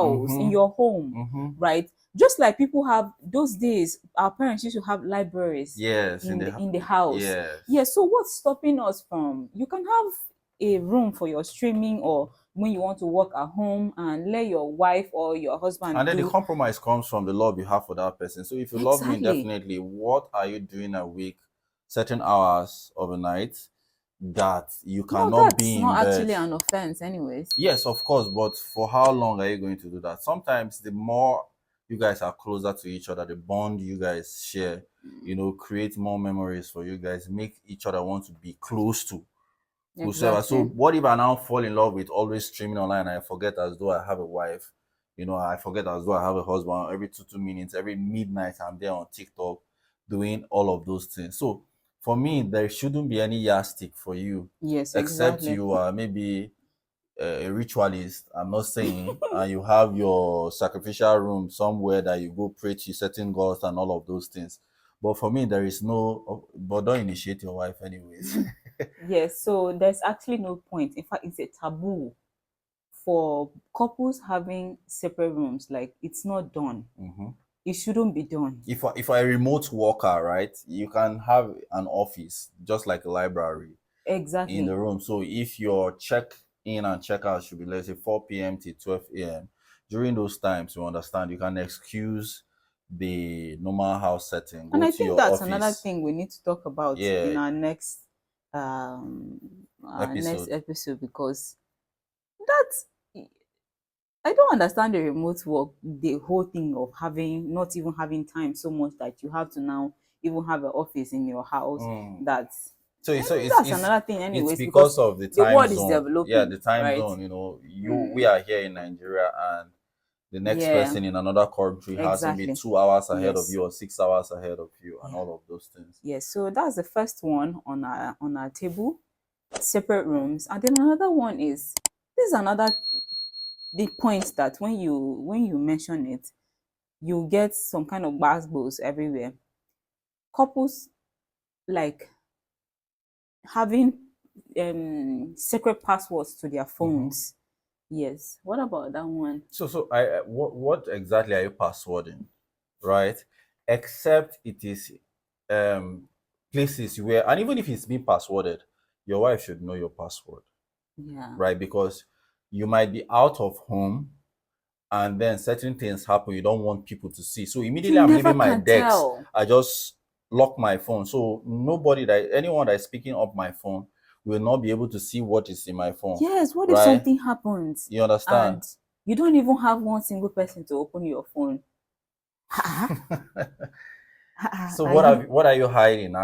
house, in your home, right? Just like people have those days, our parents used to have libraries Yes, in the house. yes. Yeah, so what's stopping us from, you can have a room for your streaming, or when you want to work at home, and let your wife or your husband And then the do. compromise comes from the love you have for that person. So if you love me, Exactly. definitely, what are you doing a week, certain hours of a night that you No, cannot that's be in not bed? actually an offense anyways. Yes, of course, but for how long are you going to do that? Sometimes the more you guys are closer to each other, the bond you guys share, create more memories for you guys, make each other want to be close to whosoever. So Exactly. what if I now fall in love with always streaming online and I forget as though I have a wife? I forget as though I have a husband. Every 2 minutes, every midnight, I'm there on TikTok doing all of those things. So for me, there shouldn't be any yardstick for you, Yes, except exactly. you are maybe a ritualist. I'm not saying, and you have your sacrificial room somewhere that you go pray to certain gods and all of those things. But for me, there is no. But don't initiate your wife, anyways. Yes, so there's actually no point. In fact, it's a taboo for couples having separate rooms. Like, it's not done. It shouldn't be done. If I remote worker, right, you can have an office just like a library in the Exactly. room. So if your check in and check out should be, let's say, 4 p.m. to 12 a.m., during those times, you understand, you can excuse the normal house setting, And go I to think your that's another office. thing we need to talk about in Yeah, um our next episode. episode, because that's, I don't understand the remote work, the whole thing of having, not even having time so much that you have to now even have an office in your house. Mm. That's So that's another thing it's anyways, because because of the the time world is zone. Yeah, developing, the time right? zone. We Mm, are here in Nigeria, and the next yeah, person in another country has maybe exactly. 2 hours ahead of Yes. you or 6 hours ahead of you, and Yeah. all of those things. Yes. So that's the first one on our table, separate rooms. And then another one is, this is another, the point that when you mention it, you get some kind of basketballs everywhere. Couples, like, having secret passwords to their Mm-hmm. phones. Yes. What about that one? So what exactly are you passwording, right? Except it is um places where, and even if it's been passworded, your wife should know your password, Yeah. right? Because you might be out of home and then certain things happen you don't want people to see. So You immediately I'm never leaving my can desk, tell. I just lock my phone. So anyone that is picking up my phone will not be able to see what is in my phone, Yes, what if right? something happens You understand? and you don't even have one single person to open your phone? So Are you what are you hiding?